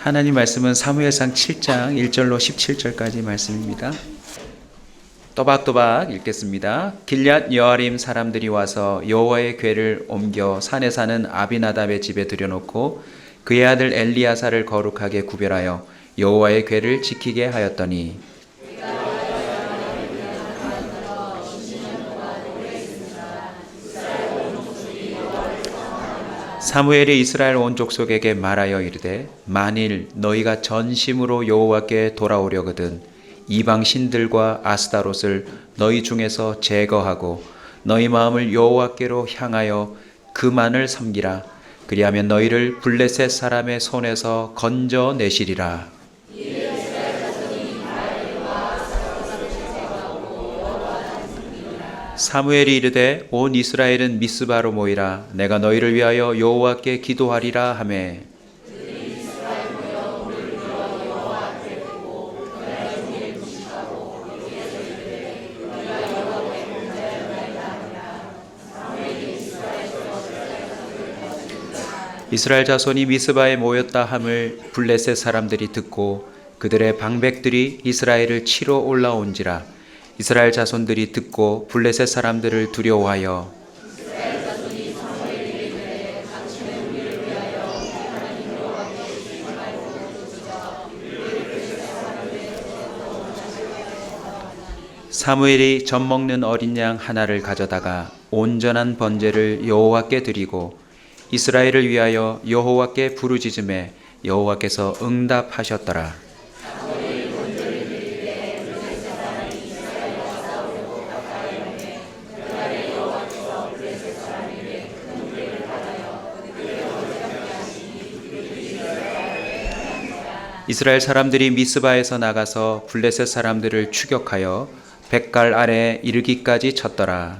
하나님 말씀은 사무엘상 7장 1절로 17절까지 말씀입니다. 또박또박 읽겠습니다. 길앗 여아림 사람들이 와서 여호와의 궤를 옮겨 산에 사는 아비나답의 집에 들여놓고 그의 아들 엘리야사를 거룩하게 구별하여 여호와의 궤를 지키게 하였더니 사무엘이 이스라엘 온 족속에게 말하여 이르되 만일 너희가 전심으로 여호와께 돌아오려거든 이방 신들과 아스타롯을 너희 중에서 제거하고 너희 마음을 여호와께로 향하여 그만을 섬기라. 그리하면 너희를 블레셋 사람의 손에서 건져내시리라. 사무엘이 이르되 온 이스라엘은 미스바로 모이라. 내가 너희를 위하여 여호와께 기도하리라 하매 이스라엘 자손이 미스바에 모였다 함을 블레셋 사람들이 듣고 그들의 방백들이 이스라엘을 치러 올라온지라. 이스라엘 자손들이 듣고 블레셋 사람들을 두려워하여 사무엘이 젖 먹는 어린 양 하나를 가져다가 온전한 번제를 여호와께 드리고 이스라엘을 위하여 여호와께 부르짖음에 여호와께서 응답하셨더라. 이스라엘 사람들이 미스바에서 나가서 블레셋 사람들을 추격하여 벳갈 아래에 이르기까지 쳤더라.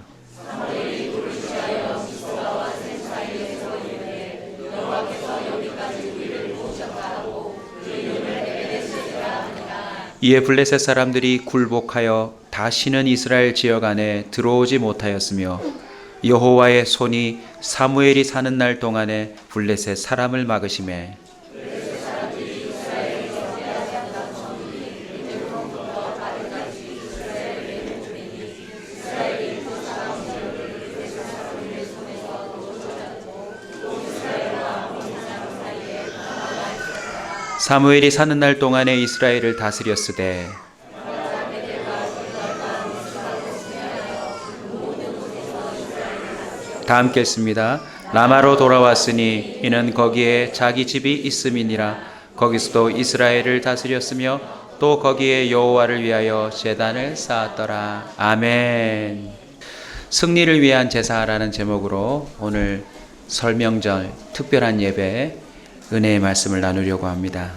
이에 블레셋 사람들이 굴복하여 다시는 이스라엘 지역 안에 들어오지 못하였으며 여호와의 손이 사무엘이 사는 날 동안에 블레셋 사람을 막으시매 사무엘이 사는 날 동안에 이스라엘을 다스렸으되 다 함께 읽습니다. 라마로 돌아왔으니 이는 거기에 자기 집이 있음이니라. 거기서도 이스라엘을 다스렸으며 또 거기에 여호와를 위하여 제단을 쌓았더라. 아멘. 승리를 위한 제사라는 제목으로 오늘 설명절 특별한 예배 은혜의 말씀을 나누려고 합니다.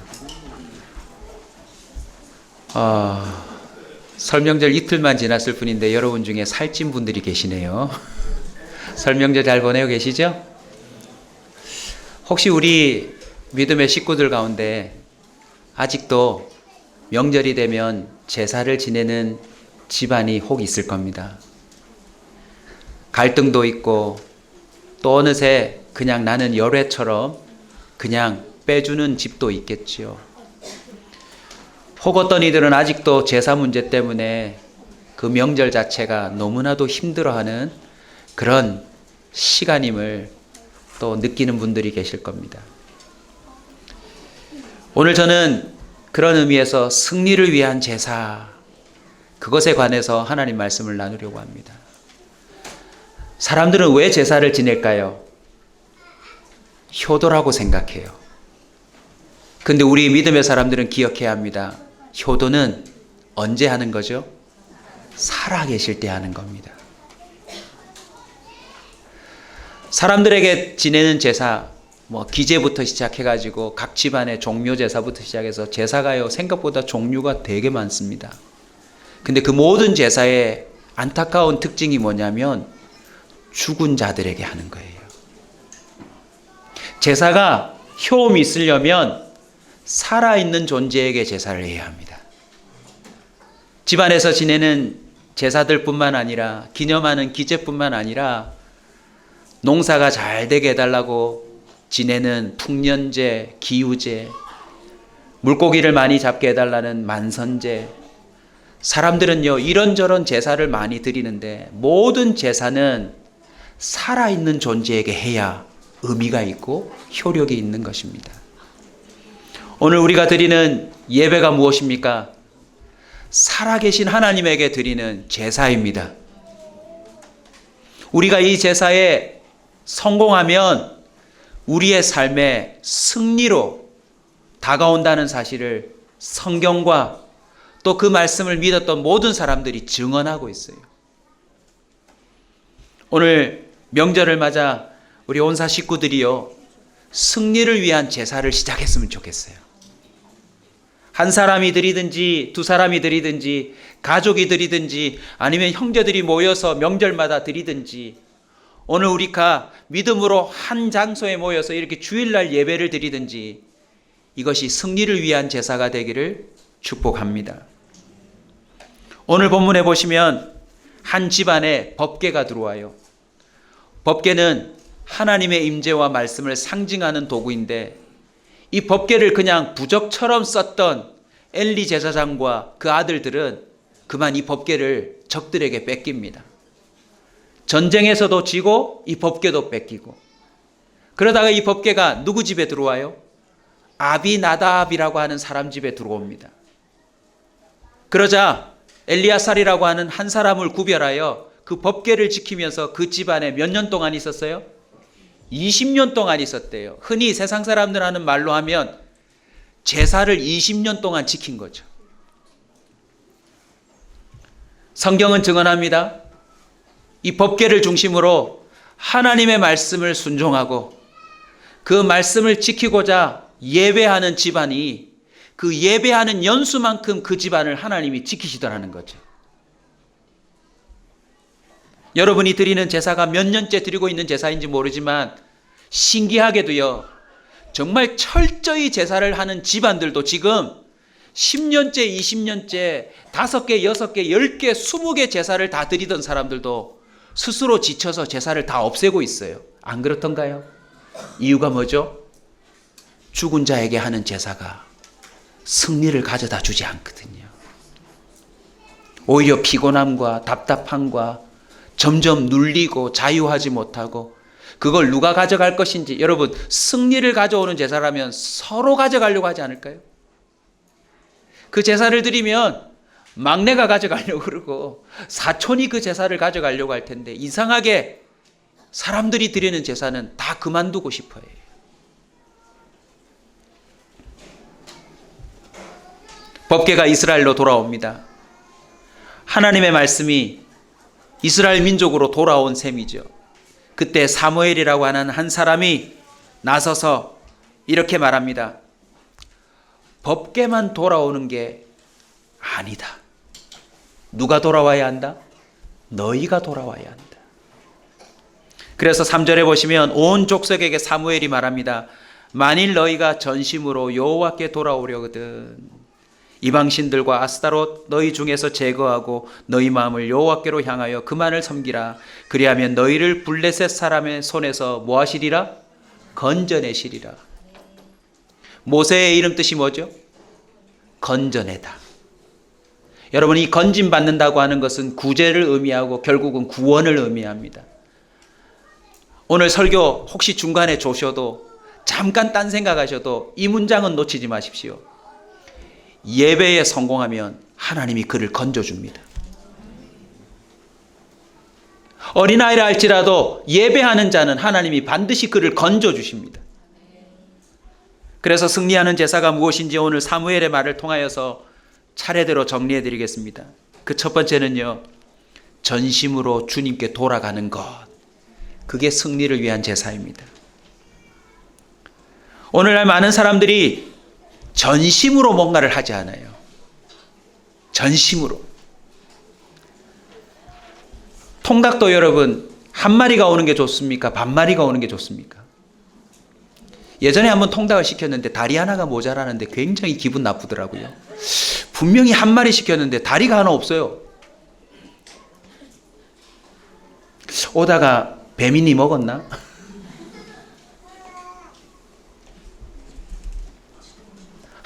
설명절 이틀만 지났을 뿐인데 여러분 중에 살찐 분들이 계시네요. 설명절 잘 보내고 계시죠? 혹시 우리 믿음의 식구들 가운데 아직도 명절이 되면 제사를 지내는 집안이 혹 있을 겁니다. 갈등도 있고 또 어느새 그냥 나는 열애처럼 그냥 빼주는 집도 있겠지요. 혹 어떤 이들은 아직도 제사 문제 때문에 그 명절 자체가 너무나도 힘들어하는 그런 시간임을 또 느끼는 분들이 계실 겁니다. 오늘 저는 그런 의미에서 승리를 위한 제사, 그것에 관해서 하나님 말씀을 나누려고 합니다. 사람들은 왜 제사를 지낼까요? 효도라고 생각해요. 근데 우리 믿음의 사람들은 기억해야 합니다. 효도는 언제 하는 거죠? 살아계실 때 하는 겁니다. 사람들에게 지내는 제사, 기제부터 시작해가지고 각 집안의 종묘 제사부터 시작해서 제사가요 생각보다 종류가 되게 많습니다. 근데 그 모든 제사의 안타까운 특징이 뭐냐면 죽은 자들에게 하는 거예요. 제사가 효험이 있으려면 살아있는 존재에게 제사를 해야 합니다. 집안에서 지내는 제사들뿐만 아니라 기념하는 기제뿐만 아니라 농사가 잘 되게 해달라고 지내는 풍년제, 기우제, 물고기를 많이 잡게 해달라는 만선제. 사람들은요, 이런저런 제사를 많이 드리는데 모든 제사는 살아있는 존재에게 해야 의미가 있고 효력이 있는 것입니다. 오늘 우리가 드리는 예배가 무엇입니까? 살아계신 하나님에게 드리는 제사입니다. 우리가 이 제사에 성공하면 우리의 삶의 승리로 다가온다는 사실을 성경과 또 그 말씀을 믿었던 모든 사람들이 증언하고 있어요. 오늘 명절을 맞아 우리 온사 식구들이요, 승리를 위한 제사를 시작했으면 좋겠어요. 한 사람이 드리든지 두 사람이 드리든지 가족이 드리든지 아니면 형제들이 모여서 명절마다 드리든지, 오늘 우리가 믿음으로 한 장소에 모여서 이렇게 주일날 예배를 드리든지 이것이 승리를 위한 제사가 되기를 축복합니다. 오늘 본문에 보시면 한 집안에 법궤가 들어와요. 법궤는 하나님의 임재와 말씀을 상징하는 도구인데, 이 법궤를 그냥 부적처럼 썼던 엘리 제사장과 그 아들들은 그만 이 법궤를 적들에게 뺏깁니다. 전쟁에서도 지고 이 법궤도 뺏기고, 그러다가 이 법궤가 누구 집에 들어와요? 아비나답이라고 하는 사람 집에 들어옵니다. 그러자 엘리야살이라고 하는 한 사람을 구별하여 그 법궤를 지키면서 그 집안에 몇 년 동안 있었어요? 20년 동안 있었대요. 흔히 세상 사람들 하는 말로 하면 제사를 20년 동안 지킨 거죠. 성경은 증언합니다. 이 법궤를 중심으로 하나님의 말씀을 순종하고 그 말씀을 지키고자 예배하는 집안이 그 예배하는 연수만큼 그 집안을 하나님이 지키시더라는 거죠. 여러분이 드리는 제사가 몇 년째 드리고 있는 제사인지 모르지만 신기하게도요, 정말 철저히 제사를 하는 집안들도 지금 10년째, 20년째 5개, 6개, 10개, 20개 제사를 다 드리던 사람들도 스스로 지쳐서 제사를 다 없애고 있어요. 안 그렇던가요? 이유가 뭐죠? 죽은 자에게 하는 제사가 승리를 가져다 주지 않거든요. 오히려 피곤함과 답답함과 점점 눌리고 자유하지 못하고, 그걸 누가 가져갈 것인지, 여러분 승리를 가져오는 제사라면 서로 가져가려고 하지 않을까요? 그 제사를 드리면 막내가 가져가려고 그러고 사촌이 그 제사를 가져가려고 할 텐데, 이상하게 사람들이 드리는 제사는 다 그만두고 싶어요. 법궤가 이스라엘로 돌아옵니다. 하나님의 말씀이 이스라엘 민족으로 돌아온 셈이죠. 그때 사무엘이라고 하는 한 사람이 나서서 이렇게 말합니다. 법궤만 돌아오는 게 아니다. 누가 돌아와야 한다? 너희가 돌아와야 한다. 그래서 3절에 보시면 온 족속에게 사무엘이 말합니다. 만일 너희가 전심으로 여호와께 돌아오려거든 이방신들과 아스타롯 너희 중에서 제거하고 너희 마음을 여호와께로 향하여 그만을 섬기라. 그리하면 너희를 블레셋 사람의 손에서 뭐 하시리라? 건져내시리라. 모세의 이름 뜻이 뭐죠? 건져내다. 여러분, 이 건짐 받는다고 하는 것은 구제를 의미하고 결국은 구원을 의미합니다. 오늘 설교 혹시 중간에 조셔도 잠깐 딴 생각하셔도 이 문장은 놓치지 마십시오. 예배에 성공하면 하나님이 그를 건져줍니다. 어린아이라 할지라도 예배하는 자는 하나님이 반드시 그를 건져주십니다. 그래서 승리하는 제사가 무엇인지 오늘 사무엘의 말을 통하여서 차례대로 정리해 드리겠습니다. 그 첫 번째는요, 전심으로 주님께 돌아가는 것. 그게 승리를 위한 제사입니다. 오늘날 많은 사람들이 전심으로 뭔가를 하지 않아요. 전심으로. 통닭도 여러분, 한 마리가 오는 게 좋습니까? 반 마리가 오는 게 좋습니까? 예전에 한번 통닭을 시켰는데 다리 하나가 모자라는데 굉장히 기분 나쁘더라고요. 분명히 한 마리 시켰는데 다리가 하나 없어요. 오다가 배민이 먹었나?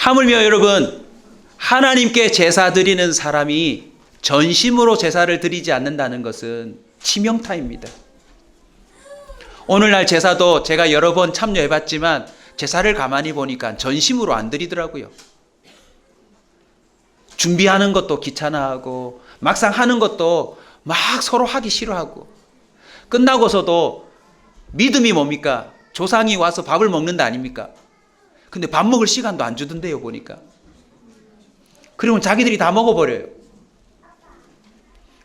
하물며 여러분, 하나님께 제사 드리는 사람이 전심으로 제사를 드리지 않는다는 것은 치명타입니다. 오늘날 제사도 제가 여러 번 참여해봤지만 제사를 가만히 보니까 전심으로 안 드리더라고요. 준비하는 것도 귀찮아하고 막상 하는 것도 막 서로 하기 싫어하고, 끝나고서도 믿음이 뭡니까? 조상이 와서 밥을 먹는다 아닙니까? 근데 밥 먹을 시간도 안 주던데요, 보니까. 그러면 자기들이 다 먹어버려요.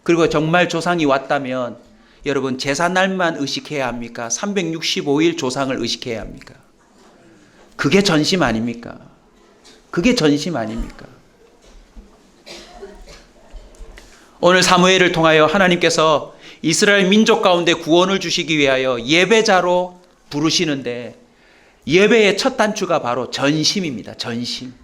그리고 정말 조상이 왔다면 여러분, 제사날만 의식해야 합니까? 365일 조상을 의식해야 합니까? 그게 전심 아닙니까? 그게 전심 아닙니까? 오늘 사무엘을 통하여 하나님께서 이스라엘 민족 가운데 구원을 주시기 위하여 예배자로 부르시는데, 예배의 첫 단추가 바로 전심입니다. 전심.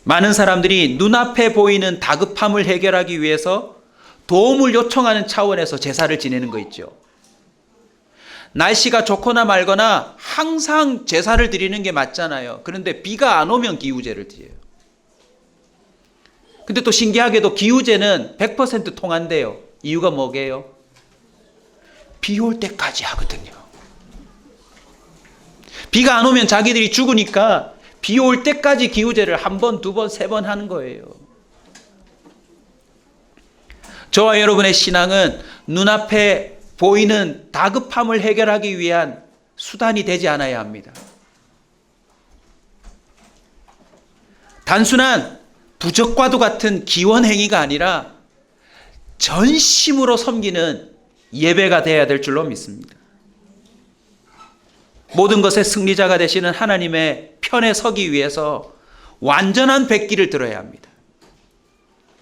많은 사람들이 눈앞에 보이는 다급함을 해결하기 위해서 도움을 요청하는 차원에서 제사를 지내는 거 있죠. 날씨가 좋거나 말거나 항상 제사를 드리는 게 맞잖아요. 그런데 비가 안 오면 기우제를 드려요. 근데 또 신기하게도 기우제는 100% 통한대요. 이유가 뭐게요? 비 올 때까지 하거든요. 비가 안 오면 자기들이 죽으니까 비 올 때까지 기우제를 한 번, 두 번, 세 번 하는 거예요. 저와 여러분의 신앙은 눈앞에 보이는 다급함을 해결하기 위한 수단이 되지 않아야 합니다. 단순한 부적과도 같은 기원 행위가 아니라 전심으로 섬기는 예배가 되어야 될 줄로 믿습니다. 모든 것의 승리자가 되시는 하나님의 편에 서기 위해서 완전한 백기를 들어야 합니다.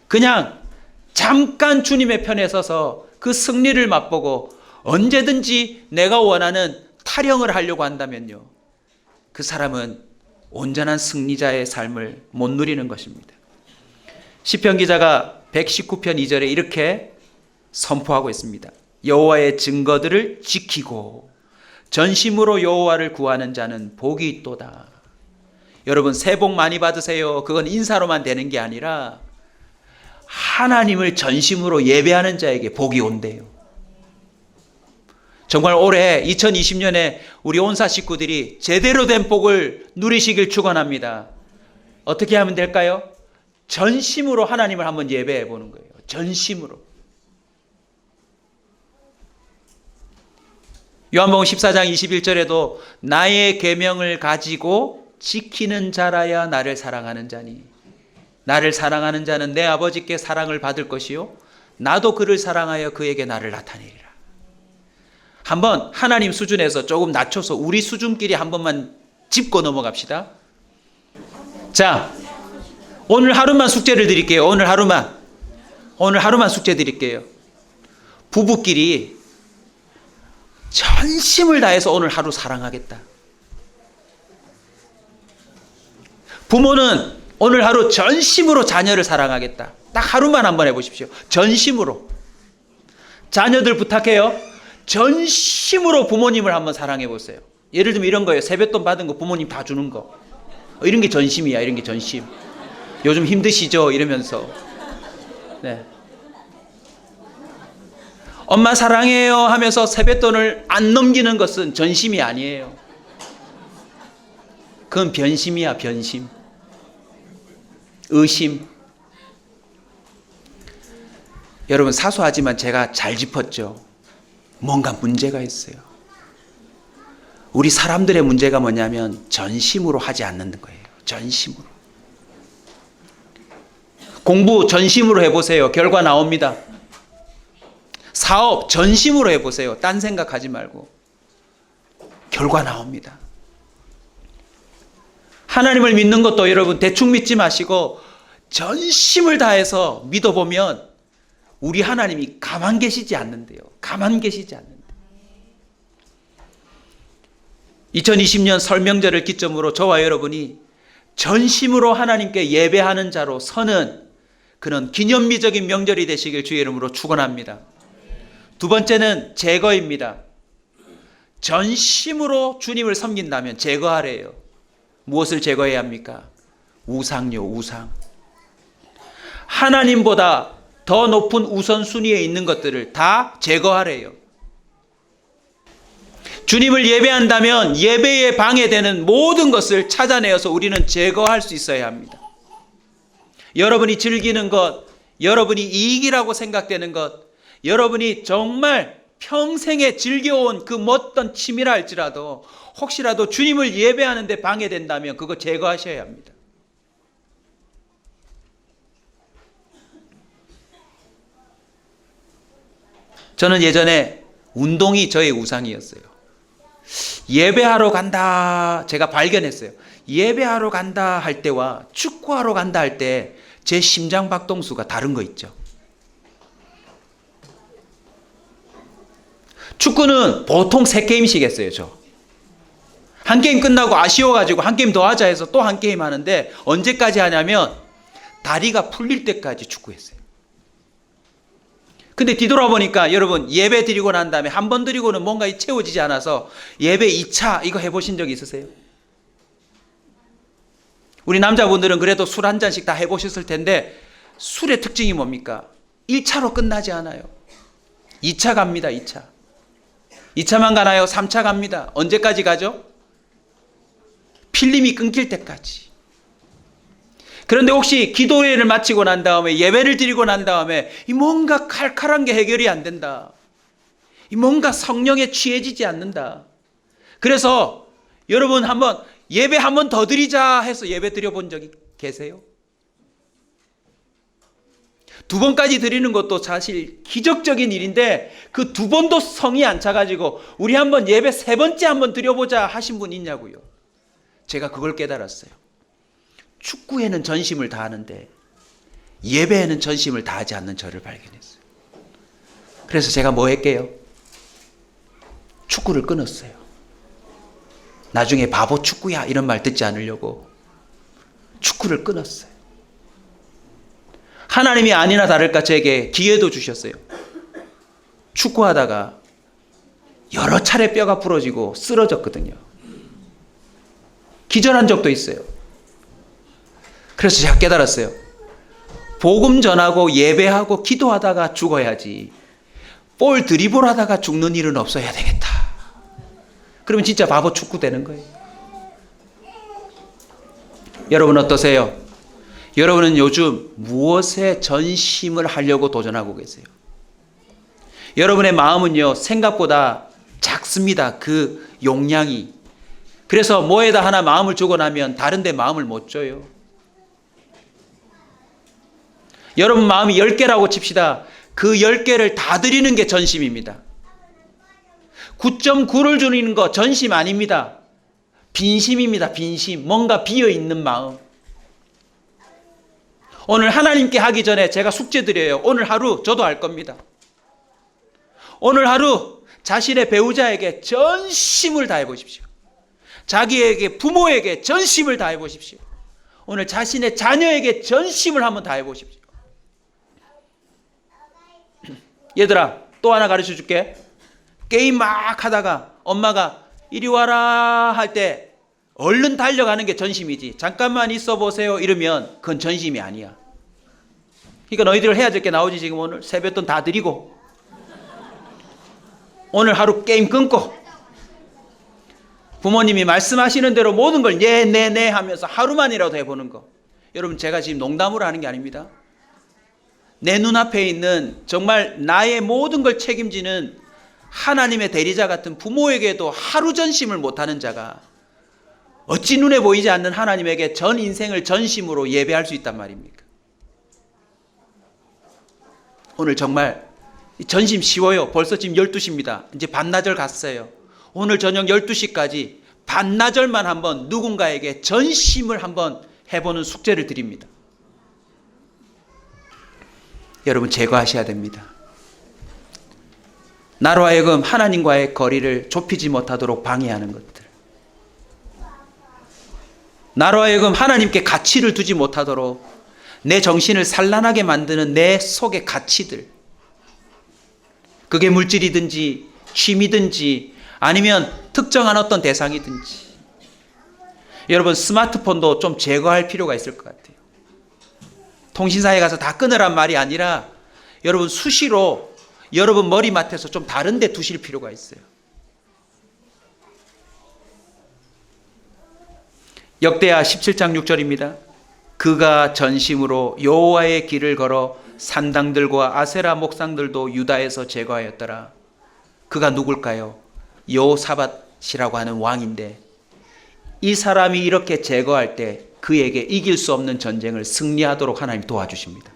그냥 잠깐 주님의 편에 서서 그 승리를 맛보고 언제든지 내가 원하는 타령을 하려고 한다면요, 그 사람은 온전한 승리자의 삶을 못 누리는 것입니다. 시편 기자가 119편 2절에 이렇게 선포하고 있습니다. 여호와의 증거들을 지키고 전심으로 여호와를 구하는 자는 복이 있도다. 여러분, 새해 복 많이 받으세요. 그건 인사로만 되는 게 아니라 하나님을 전심으로 예배하는 자에게 복이 온대요. 정말 올해 2020년에 우리 온사 식구들이 제대로 된 복을 누리시길 축원합니다. 어떻게 하면 될까요? 전심으로 하나님을 한번 예배해 보는 거예요. 전심으로. 요한복음 14장 21절에도 나의 계명을 가지고 지키는 자라야 나를 사랑하는 자니, 나를 사랑하는 자는 내 아버지께 사랑을 받을 것이요 나도 그를 사랑하여 그에게 나를 나타내리라. 한번 하나님 수준에서 조금 낮춰서 우리 수준끼리 한 번만 짚고 넘어갑시다. 자, 오늘 하루만 숙제를 드릴게요. 오늘 하루만 숙제 드릴게요. 부부끼리 전심을 다해서 오늘 하루 사랑하겠다. 부모는 오늘 하루 전심으로 자녀를 사랑하겠다. 딱 하루만 한번 해보십시오. 전심으로. 자녀들 부탁해요. 전심으로 부모님을 한번 사랑해 보세요. 예를 들면 이런 거예요. 세뱃돈 받은 거 부모님 다 주는 거. 이런 게 전심이야. 이런 게 전심. 요즘 힘드시죠? 이러면서. 네. 엄마 사랑해요 하면서 세뱃돈을 안 넘기는 것은 전심이 아니에요. 그건 변심이야, 변심. 의심. 여러분, 사소하지만 제가 잘 짚었죠. 뭔가 문제가 있어요. 우리 사람들의 문제가 뭐냐면 전심으로 하지 않는 거예요. 전심으로. 공부 전심으로 해보세요. 결과 나옵니다. 사업 전심으로 해보세요. 딴 생각하지 말고. 결과 나옵니다. 하나님을 믿는 것도 여러분 대충 믿지 마시고 전심을 다해서 믿어보면 우리 하나님이 가만 계시지 않는데요. 가만 계시지 않는데. 2020년 설 명절을 기점으로 저와 여러분이 전심으로 하나님께 예배하는 자로 서는 그런 기념비적인 명절이 되시길 주의 이름으로 축원합니다. 두 번째는 제거입니다. 전심으로 주님을 섬긴다면 제거하래요. 무엇을 제거해야 합니까? 우상요, 우상. 하나님보다 더 높은 우선순위에 있는 것들을 다 제거하래요. 주님을 예배한다면 예배에 방해되는 모든 것을 찾아내어서 우리는 제거할 수 있어야 합니다. 여러분이 즐기는 것, 여러분이 이익이라고 생각되는 것, 여러분이 정말 평생에 즐겨온 그 어떤 취미라 할지라도 혹시라도 주님을 예배하는 데 방해된다면 그거 제거하셔야 합니다. 저는 예전에 운동이 저의 우상이었어요. 예배하러 간다 제가 발견했어요. 예배하러 간다 할 때와 축구하러 간다 할 때 제 심장 박동수가 다른 거 있죠. 축구는 보통 3게임씩 했어요. 저 한 게임 끝나고 아쉬워가지고 한 게임 더 하자 해서 또 한 게임 하는데 언제까지 하냐면 다리가 풀릴 때까지 축구했어요. 근데 뒤돌아보니까 여러분 예배 드리고 난 다음에 한 번 드리고는 뭔가 채워지지 않아서 예배 2차 이거 해보신 적 있으세요? 우리 남자분들은 그래도 술 한 잔씩 다 해보셨을 텐데 술의 특징이 뭡니까? 1차로 끝나지 않아요. 2차 갑니다. 2차. 2차만 가나요? 3차 갑니다. 언제까지 가죠? 필름이 끊길 때까지. 그런데 혹시 기도회를 마치고 난 다음에 예배를 드리고 난 다음에 이 뭔가 칼칼한 게 해결이 안 된다. 이 뭔가 성령에 취해지지 않는다. 그래서 여러분 한번 예배 한 번 더 드리자 해서 예배 드려본 적이 계세요? 2번까지 드리는 것도 사실 기적적인 일인데 그 2번도 성이 안 차가지고 우리 한번 예배 3번째 한번 드려보자 하신 분 있냐고요. 제가 그걸 깨달았어요. 축구에는 전심을 다하는데 예배에는 전심을 다하지 않는 저를 발견했어요. 그래서 제가 뭐 할게요? 축구를 끊었어요. 나중에 바보 축구야 이런 말 듣지 않으려고 축구를 끊었어요. 하나님이 아니나 다를까 제게 기회도 주셨어요. 축구하다가 여러 차례 뼈가 부러지고 쓰러졌거든요. 기절한 적도 있어요. 그래서 제가 깨달았어요. 복음 전하고 예배하고 기도하다가 죽어야지 볼 드리블 하다가 죽는 일은 없어야 되겠다. 그러면 진짜 바보 축구 되는 거예요. 여러분 어떠세요? 여러분은 요즘 무엇에 전심을 하려고 도전하고 계세요? 여러분의 마음은요 생각보다 작습니다. 그 용량이. 그래서 뭐에다 하나 마음을 주고 나면 다른 데 마음을 못 줘요. 여러분 마음이 10개라고 칩시다. 그 10개를 다 드리는 게 전심입니다. 9.9를 주는 거 전심 아닙니다. 빈심입니다. 빈심. 뭔가 비어있는 마음. 오늘 하나님께 하기 전에 제가 숙제 드려요. 오늘 하루 저도 할 겁니다. 오늘 하루 자신의 배우자에게 전심을 다해 보십시오. 자기에게 부모에게 전심을 다해 보십시오. 오늘 자신의 자녀에게 전심을 한번 다해 보십시오. 얘들아 또 하나 가르쳐 줄게. 게임 막 하다가 엄마가 이리 와라 할 때 얼른 달려가는 게 전심이지 잠깐만 있어 보세요 이러면 그건 전심이 아니야. 그러니까 너희들 해야 될 게 나오지. 지금 오늘 세뱃돈 다 드리고 오늘 하루 게임 끊고 부모님이 말씀하시는 대로 모든 걸 네 하면서 하루만이라도 해보는 거. 여러분 제가 지금 농담으로 하는 게 아닙니다. 내 눈앞에 있는 정말 나의 모든 걸 책임지는 하나님의 대리자 같은 부모에게도 하루 전심을 못하는 자가 어찌 눈에 보이지 않는 하나님에게 전 인생을 전심으로 예배할 수 있단 말입니까? 오늘 정말 전심 쉬워요. 벌써 지금 12시입니다. 이제 반나절 갔어요. 오늘 저녁 12시까지 반나절만 한번 누군가에게 전심을 한번 해보는 숙제를 드립니다. 여러분 제거하셔야 됩니다. 나로 하여금 하나님과의 거리를 좁히지 못하도록 방해하는 것들. 나로 하여금 하나님께 가치를 두지 못하도록 내 정신을 산란하게 만드는 내 속의 가치들. 그게 물질이든지 취미든지 아니면 특정한 어떤 대상이든지. 여러분, 스마트폰도 좀 제거할 필요가 있을 것 같아요. 통신사에 가서 다 끊으란 말이 아니라 여러분 수시로 여러분 머리맡에서 좀 다른 데 두실 필요가 있어요. 역대하 17장 6절입니다. 그가 전심으로 여호와의 길을 걸어 산당들과 아세라 목상들도 유다에서 제거하였더라. 그가 누굴까요? 여호사밧이라고 하는 왕인데, 이 사람이 이렇게 제거할 때 그에게 이길 수 없는 전쟁을 승리하도록 하나님 도와주십니다.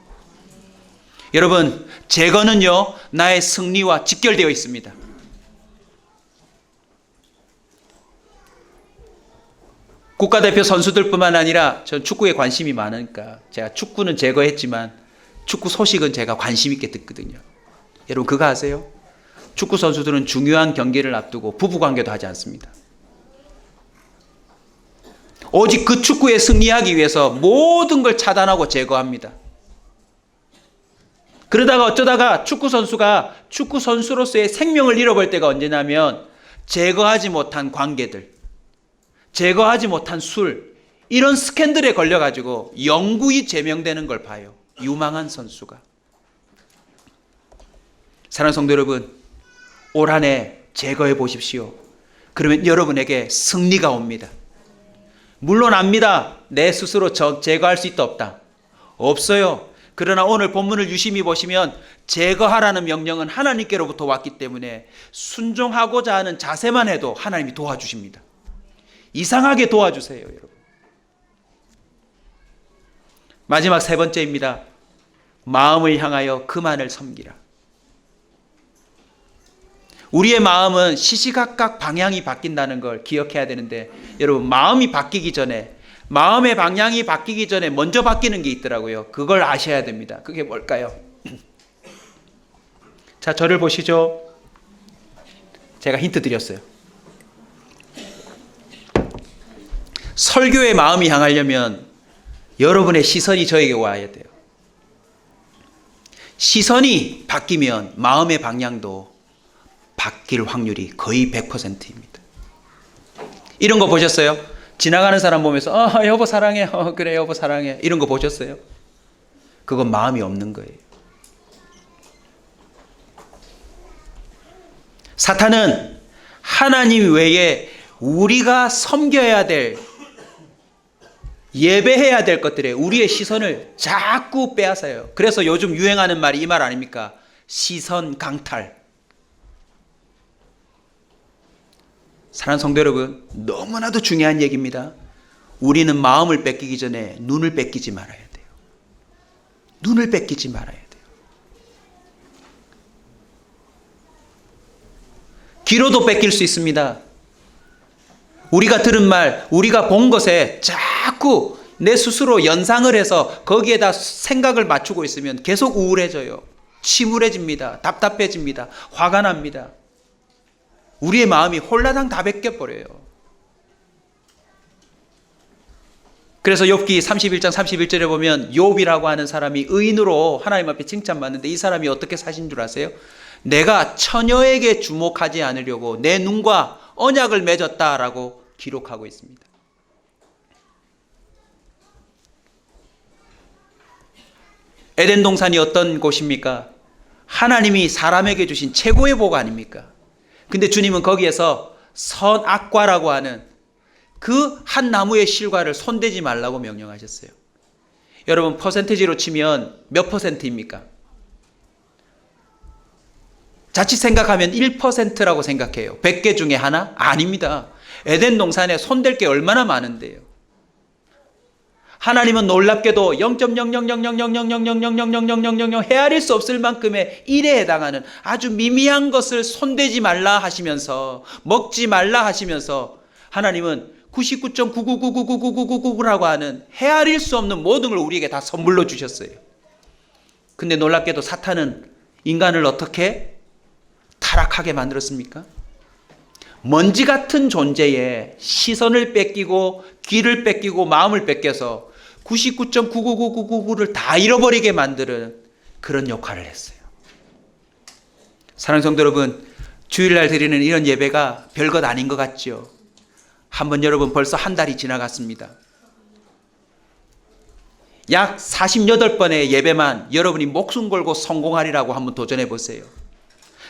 여러분, 제거는요, 나의 승리와 직결되어 있습니다. 국가대표 선수들뿐만 아니라 전 축구에 관심이 많으니까 제가 축구는 제거했지만 축구 소식은 제가 관심 있게 듣거든요. 여러분, 그거 아세요? 축구 선수들은 중요한 경기를 앞두고 부부관계도 하지 않습니다. 오직 그 축구에 승리하기 위해서 모든 걸 차단하고 제거합니다. 그러다가 어쩌다가 축구 선수가 축구 선수로서의 생명을 잃어버릴 때가 언제냐면, 제거하지 못한 관계들, 제거하지 못한 술, 이런 스캔들에 걸려가지고 영구히 제명되는 걸 봐요. 유망한 선수가. 사랑하는 성도 여러분, 올 한 해 제거해 보십시오. 그러면 여러분에게 승리가 옵니다. 물론 압니다. 내 스스로 제거할 수 있다 없다? 없어요. 그러나 오늘 본문을 유심히 보시면 제거하라는 명령은 하나님께로부터 왔기 때문에 순종하고자 하는 자세만 해도 하나님이 도와주십니다. 이상하게 도와주세요, 여러분. 마지막 세 번째입니다. 마음을 향하여 그만을 섬기라. 우리의 마음은 시시각각 방향이 바뀐다는 걸 기억해야 되는데, 여러분, 마음이 바뀌기 전에, 마음의 방향이 바뀌기 전에 먼저 바뀌는 게 있더라고요. 그걸 아셔야 됩니다. 그게 뭘까요? 자, 저를 보시죠. 제가 힌트 드렸어요. 설교의 마음이 향하려면 여러분의 시선이 저에게 와야 돼요. 시선이 바뀌면 마음의 방향도 바뀔 확률이 거의 100%입니다. 이런 거 보셨어요? 지나가는 사람 보면서 여보 사랑해, 그래 여보 사랑해, 이런 거 보셨어요? 그건 마음이 없는 거예요. 사탄은 하나님 외에 우리가 섬겨야 될, 예배해야 될 것들에 우리의 시선을 자꾸 빼앗아요. 그래서 요즘 유행하는 말이 이 말 아닙니까? 시선 강탈. 사랑하는 성도 여러분, 너무나도 중요한 얘기입니다. 우리는 마음을 뺏기기 전에 눈을 뺏기지 말아야 돼요. 눈을 뺏기지 말아야 돼요. 귀로도 뺏길 수 있습니다. 우리가 들은 말, 우리가 본 것에 자꾸 내 스스로 연상을 해서 거기에다 생각을 맞추고 있으면 계속 우울해져요. 침울해집니다. 답답해집니다. 화가 납니다. 우리의 마음이 홀라당 다 뺏겨버려요. 그래서 욥기 31장 31절에 보면 욥이라고 하는 사람이 의인으로 하나님 앞에 칭찬받는데, 이 사람이 어떻게 사신 줄 아세요? 내가 처녀에게 주목하지 않으려고 내 눈과 언약을 맺었다라고 기록하고 있습니다. 에덴 동산이 어떤 곳입니까? 하나님이 사람에게 주신 최고의 복 아닙니까? 근데 주님은 거기에서 선악과라고 하는 그 한 나무의 실과를 손대지 말라고 명령하셨어요. 여러분, 퍼센티지로 치면 몇 퍼센트입니까? 자칫 생각하면 1%라고 생각해요. 100개 중에 하나? 아닙니다. 에덴 동산에 손댈 게 얼마나 많은데요. 하나님은 놀랍게도 0.00000000000000000 헤아릴 수 없을 만큼의 1에 해당하는 아주 미미한 것을 손대지 말라 하시면서, 먹지 말라 하시면서, 하나님은 99.999999999라고 하는 헤아릴 수 없는 모든 걸 우리에게 다 선물로 주셨어요. 근데 놀랍게도 사탄은 인간을 어떻게 타락하게 만들었습니까? 먼지 같은 존재에 시선을 뺏기고 귀를 뺏기고 마음을 뺏겨서 99.99999를 다 잃어버리게 만드는 그런 역할을 했어요. 사랑하는 성도 여러분, 주일날 드리는 이런 예배가 별것 아닌 것 같죠. 한번 여러분 벌써 한 달이 지나갔습니다. 약 48번의 예배만 여러분이 목숨 걸고 성공하리라고 한번 도전해 보세요.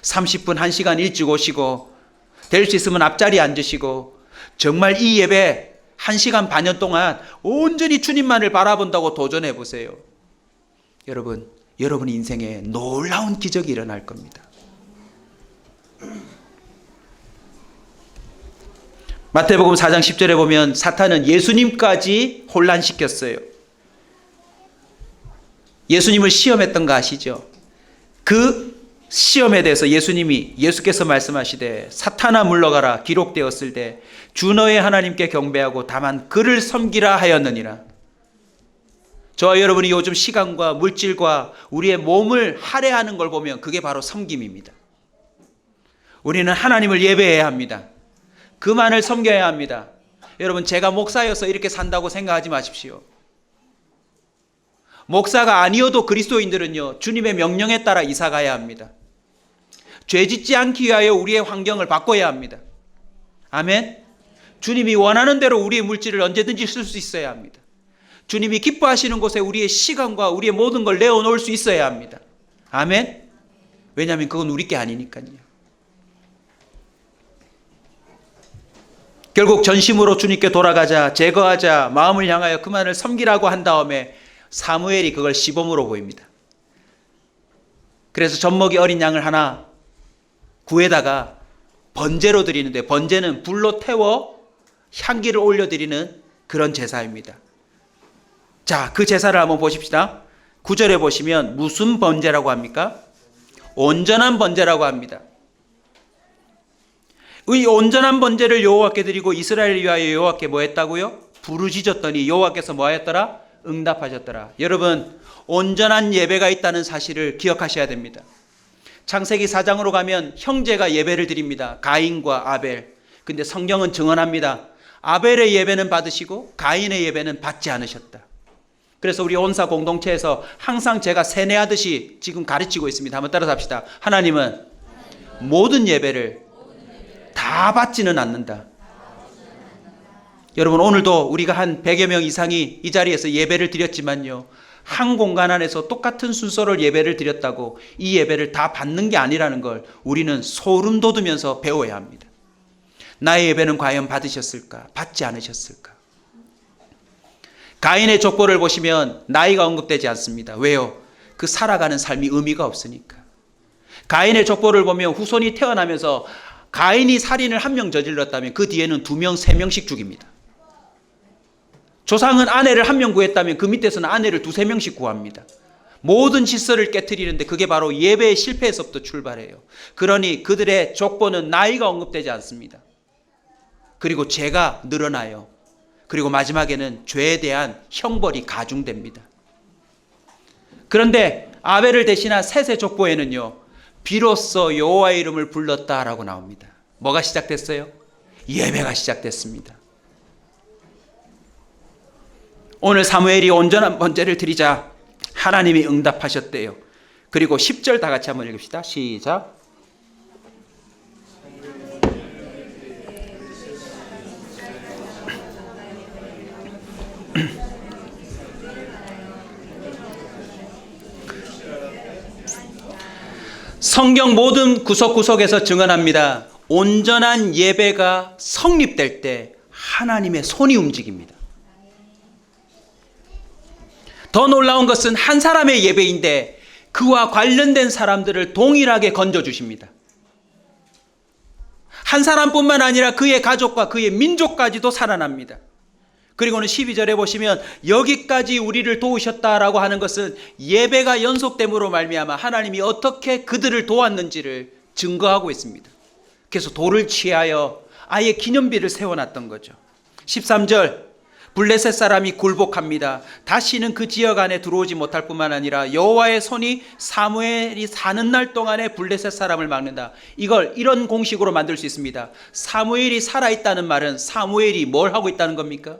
30분 1시간 일찍 오시고 될 수 있으면 앞자리에 앉으시고 정말 이 예배 1시간 반년 동안 온전히 주님만을 바라본다고 도전해 보세요. 여러분 인생에 놀라운 기적이 일어날 겁니다. 마태복음 4장 10절에 보면 사탄은 예수님까지 혼란시켰어요. 예수님을 시험했던 거 아시죠? 그 시험에 대해서 예수께서 말씀하시되 사탄아 물러가라 기록되었을 때 주 너의 하나님께 경배하고 다만 그를 섬기라 하였느니라. 저와 여러분이 요즘 시간과 물질과 우리의 몸을 할애하는 걸 보면 그게 바로 섬김입니다. 우리는 하나님을 예배해야 합니다. 그만을 섬겨야 합니다. 여러분 제가 목사여서 이렇게 산다고 생각하지 마십시오. 목사가 아니어도 그리스도인들은요 주님의 명령에 따라 이사가야 합니다. 죄짓지 않기 위하여 우리의 환경을 바꿔야 합니다. 아멘. 주님이 원하는 대로 우리의 물질을 언제든지 쓸 수 있어야 합니다. 주님이 기뻐하시는 곳에 우리의 시간과 우리의 모든 걸 내어놓을 수 있어야 합니다. 아멘. 왜냐하면 그건 우리 게 아니니까요. 결국 전심으로 주님께 돌아가자, 제거하자, 마음을 향하여 그만을 섬기라고 한 다음에 사무엘이 그걸 시범으로 보입니다. 그래서 젖먹이 어린 양을 하나 구에다가 번제로 드리는데, 번제는 불로 태워 향기를 올려드리는 그런 제사입니다. 자, 그 제사를 한번 보십시다. 9절에 보시면 무슨 번제라고 합니까? 온전한 번제라고 합니다. 이 온전한 번제를 여호와께 드리고 이스라엘을 위하여 여호와께 뭐 했다고요? 부르짖었더니 여호와께서 뭐 하였더라? 응답하셨더라. 여러분, 온전한 예배가 있다는 사실을 기억하셔야 됩니다. 창세기 4장으로 가면 형제가 예배를 드립니다. 가인과 아벨. 근데 성경은 증언합니다. 아벨의 예배는 받으시고 가인의 예배는 받지 않으셨다. 그래서 우리 온사 공동체에서 항상 제가 세뇌하듯이 지금 가르치고 있습니다. 한번 따라서 합시다. 하나님은 모든 예배를 다 받지는 않는다. 여러분, 오늘도 우리가 한 100여 명 이상이 이 자리에서 예배를 드렸지만요, 한 공간 안에서 똑같은 순서를 예배를 드렸다고 이 예배를 다 받는 게 아니라는 걸 우리는 소름 돋으면서 배워야 합니다. 나의 예배는 과연 받으셨을까? 받지 않으셨을까? 가인의 족보를 보시면 나이가 언급되지 않습니다. 왜요? 그 살아가는 삶이 의미가 없으니까. 가인의 족보를 보면 후손이 태어나면서 가인이 살인을 1명 저질렀다면 그 뒤에는 2명, 3명씩 죽입니다. 조상은 아내를 1명 구했다면 그 밑에서는 아내를 2, 3명씩 구합니다. 모든 질서를 깨트리는데 그게 바로 예배의 실패에서부터 출발해요. 그러니 그들의 족보는 나이가 언급되지 않습니다. 그리고 죄가 늘어나요. 그리고 마지막에는 죄에 대한 형벌이 가중됩니다. 그런데 아벨을 대신한 셋의 족보에는요, 비로소 여호와의 이름을 불렀다라고 나옵니다. 뭐가 시작됐어요? 예배가 시작됐습니다. 오늘 사무엘이 온전한 번제를 드리자 하나님이 응답하셨대요. 그리고 10절 다 같이 한번 읽읍시다. 시작. 성경 모든 구석구석에서 증언합니다. 온전한 예배가 성립될 때 하나님의 손이 움직입니다. 더 놀라운 것은 한 사람의 예배인데 그와 관련된 사람들을 동일하게 건져주십니다. 한 사람뿐만 아니라 그의 가족과 그의 민족까지도 살아납니다. 그리고는 12절에 보시면 여기까지 우리를 도우셨다라고 하는 것은 예배가 연속됨으로 말미암아 하나님이 어떻게 그들을 도왔는지를 증거하고 있습니다. 그래서 돌을 취하여 아예 기념비를 세워놨던 거죠. 13절, 블레셋 사람이 굴복합니다. 다시는 그 지역 안에 들어오지 못할 뿐만 아니라 여호와의 손이 사무엘이 사는 날 동안에 블레셋 사람을 막는다. 이걸 이런 공식으로 만들 수 있습니다. 사무엘이 살아있다는 말은 사무엘이 뭘 하고 있다는 겁니까?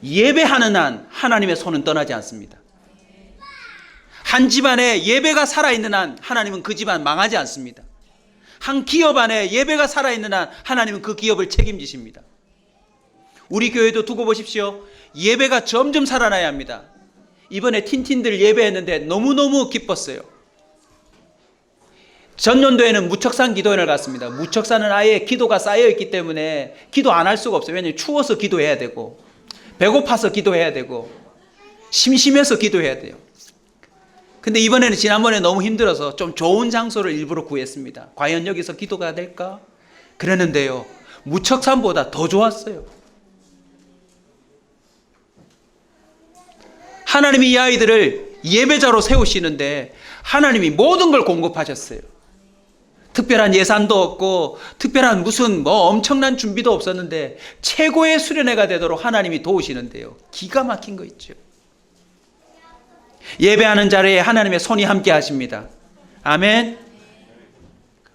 예배하는 한 하나님의 손은 떠나지 않습니다. 한 집안에 예배가 살아있는 한 하나님은 그 집안 망하지 않습니다. 한 기업 안에 예배가 살아있는 한 하나님은 그 기업을 책임지십니다. 우리 교회도 두고 보십시오. 예배가 점점 살아나야 합니다. 이번에 틴틴들 예배했는데 너무너무 기뻤어요. 전년도에는 무척산 기도회를 갔습니다. 무척산은 아예 기도가 쌓여있기 때문에 기도 안 할 수가 없어요. 왜냐하면 추워서 기도해야 되고, 배고파서 기도해야 되고, 심심해서 기도해야 돼요. 근데 이번에는 지난번에 너무 힘들어서 좀 좋은 장소를 일부러 구했습니다. 과연 여기서 기도가 될까? 그랬는데요, 무척산보다 더 좋았어요. 하나님이 이 아이들을 예배자로 세우시는데 하나님이 모든 걸 공급하셨어요. 특별한 예산도 없고 특별한 무슨 엄청난 준비도 없었는데 최고의 수련회가 되도록 하나님이 도우시는데요. 기가 막힌 거 있죠. 예배하는 자리에 하나님의 손이 함께 하십니다. 아멘.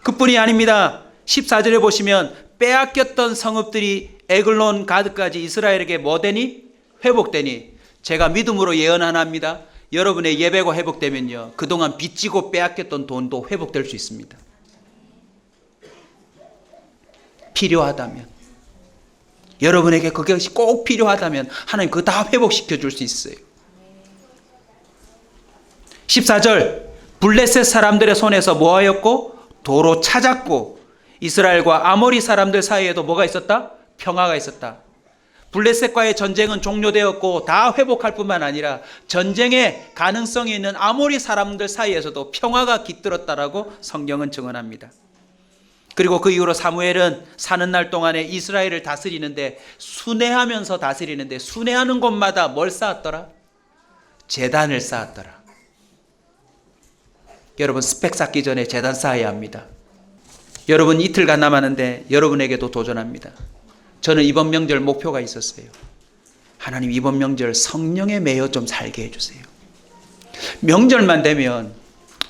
그뿐이 아닙니다. 14절에 보시면 빼앗겼던 성읍들이 에글론 가드까지 이스라엘에게 뭐 되니? 회복되니. 제가 믿음으로 예언하나입니다. 여러분의 예배가 회복되면요, 그동안 빚지고 빼앗겼던 돈도 회복될 수 있습니다. 필요하다면, 여러분에게 그것이 꼭 필요하다면 하나님 그거 다 회복시켜 줄 수 있어요. 14절, 블레셋 사람들의 손에서 뭐하였고? 도로 찾았고, 이스라엘과 아모리 사람들 사이에도 뭐가 있었다? 평화가 있었다. 블레셋과의 전쟁은 종료되었고 다 회복할 뿐만 아니라 전쟁의 가능성이 있는 아모리 사람들 사이에서도 평화가 깃들었다라고 성경은 증언합니다. 그리고 그 이후로 사무엘은 사는 날 동안에 이스라엘을 다스리는데 순회하면서 다스리는데 순회하는 곳마다 뭘 쌓았더라? 제단을 쌓았더라. 여러분, 스펙 쌓기 전에 제단 쌓아야 합니다. 여러분, 이틀간 남았는데 여러분에게도 도전합니다. 저는 이번 명절 목표가 있었어요. 하나님, 이번 명절 성령에 매여 좀 살게 해주세요. 명절만 되면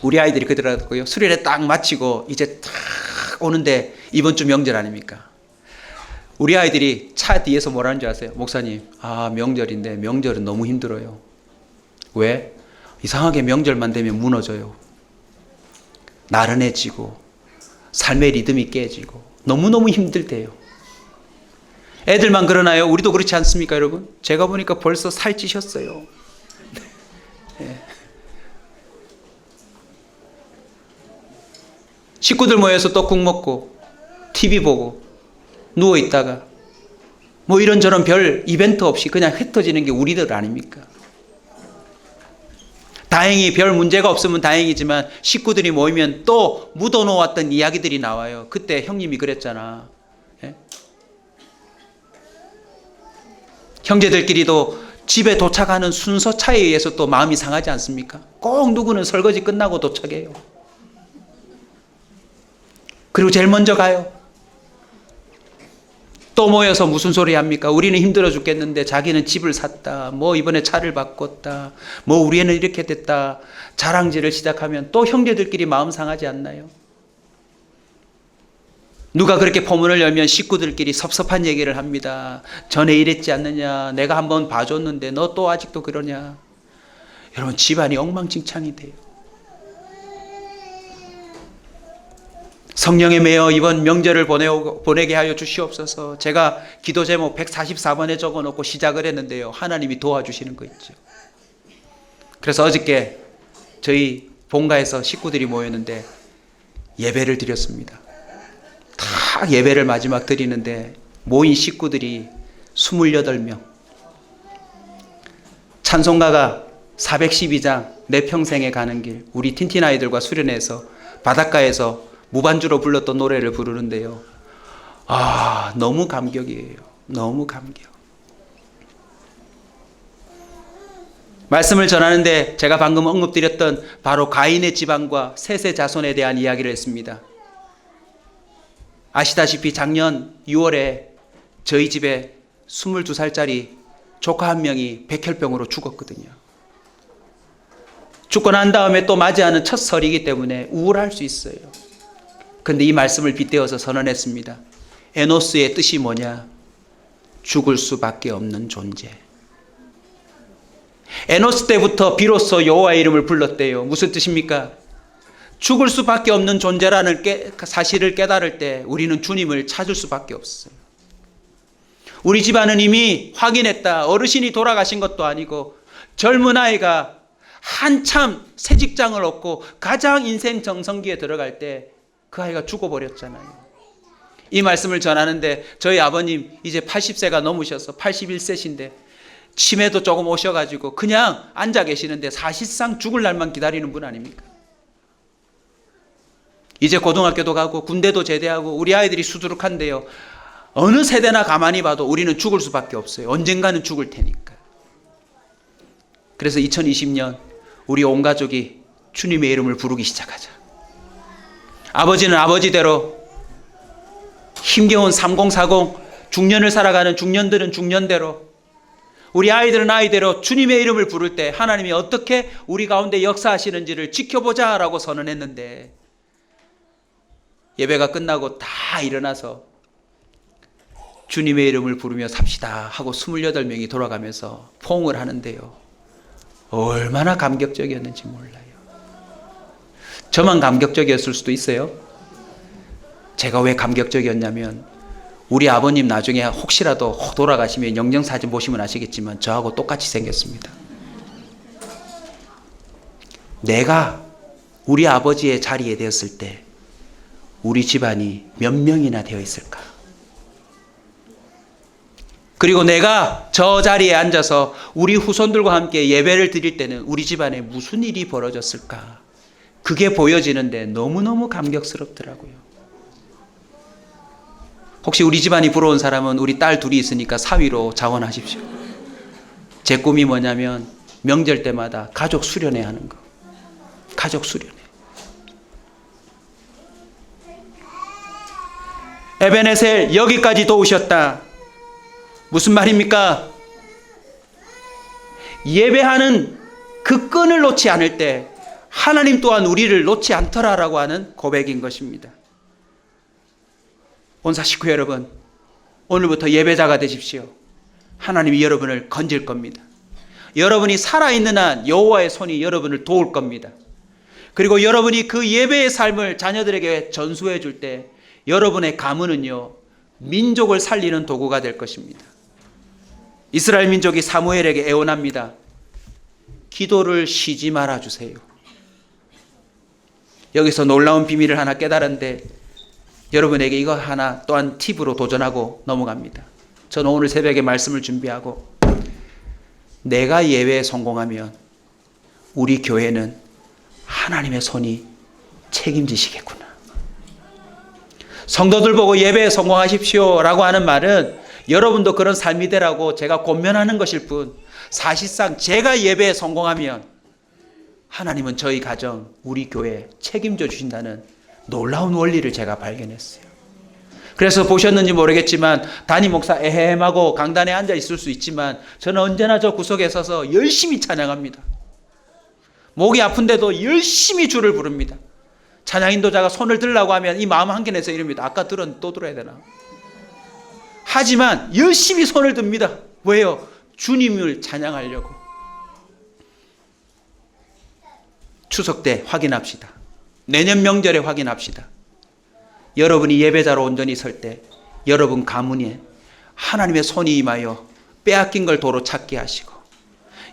우리 아이들이 그러더라고요. 수련회 딱 마치고 이제 딱 오는데 이번 주 명절 아닙니까? 우리 아이들이 차 뒤에서 뭐라는 줄 아세요? 목사님, 명절인데 명절은 너무 힘들어요. 왜? 이상하게 명절만 되면 무너져요. 나른해지고 삶의 리듬이 깨지고 너무너무 힘들대요. 애들만 그러나요? 우리도 그렇지 않습니까, 여러분? 제가 보니까 벌써 살찌셨어요. 네. 식구들 모여서 떡국 먹고 TV 보고 누워 있다가 뭐 이런저런 별 이벤트 없이 그냥 흩어지는 게 우리들 아닙니까? 다행히 별 문제가 없으면 다행이지만 식구들이 모이면 또 묻어놓았던 이야기들이 나와요. 그때 형님이 그랬잖아. 예? 형제들끼리도 집에 도착하는 순서 차이에 의해서 또 마음이 상하지 않습니까? 꼭 누구는 설거지 끝나고 도착해요. 그리고 제일 먼저 가요. 또 모여서 무슨 소리 합니까? 우리는 힘들어 죽겠는데 자기는 집을 샀다. 뭐 이번에 차를 바꿨다. 뭐 우리 애는 이렇게 됐다. 자랑질을 시작하면 또 형제들끼리 마음 상하지 않나요? 누가 그렇게 포문을 열면 식구들끼리 섭섭한 얘기를 합니다. 전에 이랬지 않느냐. 내가 한번 봐줬는데 너 또 아직도 그러냐. 여러분, 집안이 엉망진창이 돼요. 성령에 매여 이번 명절을 보내게 하여 주시옵소서. 제가 기도 제목 144번에 적어놓고 시작을 했는데요, 하나님이 도와주시는 거 있죠. 그래서 어저께 저희 본가에서 식구들이 모였는데 예배를 드렸습니다. 다 예배를 마지막 드리는데 모인 식구들이 28명. 찬송가가 412장 내 평생에 가는 길, 우리 틴틴 아이들과 수련회에서 바닷가에서 무반주로 불렀던 노래를 부르는데요, 너무 감격이에요. 너무 감격. 말씀을 전하는데 제가 방금 언급드렸던 바로 가인의 집안과 셋의 자손에 대한 이야기를 했습니다. 아시다시피 작년 6월에 저희 집에 22살짜리 조카 한 명이 백혈병으로 죽었거든요. 죽고 난 다음에 또 맞이하는 첫 설이기 때문에 우울할 수 있어요. 그런데 이 말씀을 빗대어서 선언했습니다. 에노스의 뜻이 뭐냐? 죽을 수밖에 없는 존재. 에노스 때부터 비로소 여호와의 이름을 불렀대요. 무슨 뜻입니까? 죽을 수밖에 없는 존재라는 사실을 깨달을 때 우리는 주님을 찾을 수밖에 없어요. 우리 집안은 이미 확인했다. 어르신이 돌아가신 것도 아니고 젊은 아이가 한참 새 직장을 얻고 가장 인생 정성기에 들어갈 때 그 아이가 죽어버렸잖아요. 이 말씀을 전하는데 저희 아버님 이제 80세가 넘으셔서 81세신데 치매도 조금 오셔가지고 그냥 앉아 계시는데 사실상 죽을 날만 기다리는 분 아닙니까? 이제 고등학교도 가고 군대도 제대하고 우리 아이들이 수두룩한데요. 어느 세대나 가만히 봐도 우리는 죽을 수밖에 없어요. 언젠가는 죽을 테니까. 그래서 2020년 우리 온 가족이 주님의 이름을 부르기 시작하자. 아버지는 아버지대로 힘겨운 3040 중년을 살아가는 중년들은 중년대로 우리 아이들은 아이대로 주님의 이름을 부를 때 하나님이 어떻게 우리 가운데 역사하시는지를 지켜보자라고 선언했는데 예배가 끝나고 다 일어나서 주님의 이름을 부르며 삽시다 하고 28명이 돌아가면서 포옹을 하는데요. 얼마나 감격적이었는지 몰라요. 저만 감격적이었을 수도 있어요. 제가 왜 감격적이었냐면 우리 아버님 나중에 혹시라도 돌아가시면 영정사진 보시면 아시겠지만 저하고 똑같이 생겼습니다. 내가 우리 아버지의 자리에 되었을 때 우리 집안이 몇 명이나 되어 있을까? 그리고 내가 저 자리에 앉아서 우리 후손들과 함께 예배를 드릴 때는 우리 집안에 무슨 일이 벌어졌을까? 그게 보여지는데 너무너무 감격스럽더라고요. 혹시 우리 집안이 부러운 사람은 우리 딸 둘이 있으니까 사위로 자원하십시오. 제 꿈이 뭐냐면 명절 때마다 가족 수련회 하는 거. 가족 수련회. 에베네셀 여기까지 도우셨다. 무슨 말입니까? 예배하는 그 끈을 놓지 않을 때 하나님 또한 우리를 놓지 않더라라고 하는 고백인 것입니다. 온사 식구 여러분, 오늘부터 예배자가 되십시오. 하나님이 여러분을 건질 겁니다. 여러분이 살아있는 한 여호와의 손이 여러분을 도울 겁니다. 그리고 여러분이 그 예배의 삶을 자녀들에게 전수해 줄 때 여러분의 가문은요, 민족을 살리는 도구가 될 것입니다. 이스라엘 민족이 사무엘에게 애원합니다. 기도를 쉬지 말아주세요. 여기서 놀라운 비밀을 하나 깨달았는데 여러분에게 이거 하나 또한 팁으로 도전하고 넘어갑니다. 저는 오늘 새벽에 말씀을 준비하고 내가 예배에 성공하면 우리 교회는 하나님의 손이 책임지시겠구나. 성도들 보고 예배에 성공하십시오 라고 하는 말은 여러분도 그런 삶이 되라고 제가 권면하는 것일 뿐 사실상 제가 예배에 성공하면 하나님은 저희 가정, 우리 교회 책임져 주신다는 놀라운 원리를 제가 발견했어요. 그래서 보셨는지 모르겠지만 담임 목사 에헴하고 강단에 앉아 있을 수 있지만 저는 언제나 저 구석에 서서 열심히 찬양합니다. 목이 아픈데도 열심히 주를 부릅니다. 찬양 인도자가 손을 들라고 하면 이 마음 한켠에서 이럽니다. 아까 들었는데 또 들어야 되나? 하지만 열심히 손을 듭니다. 왜요? 주님을 찬양하려고. 추석 때 확인합시다. 내년 명절에 확인합시다. 여러분이 예배자로 온전히 설 때 여러분 가문에 하나님의 손이 임하여 빼앗긴 걸 도로 찾게 하시고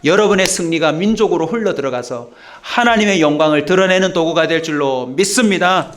여러분의 승리가 민족으로 흘러 들어가서 하나님의 영광을 드러내는 도구가 될 줄로 믿습니다.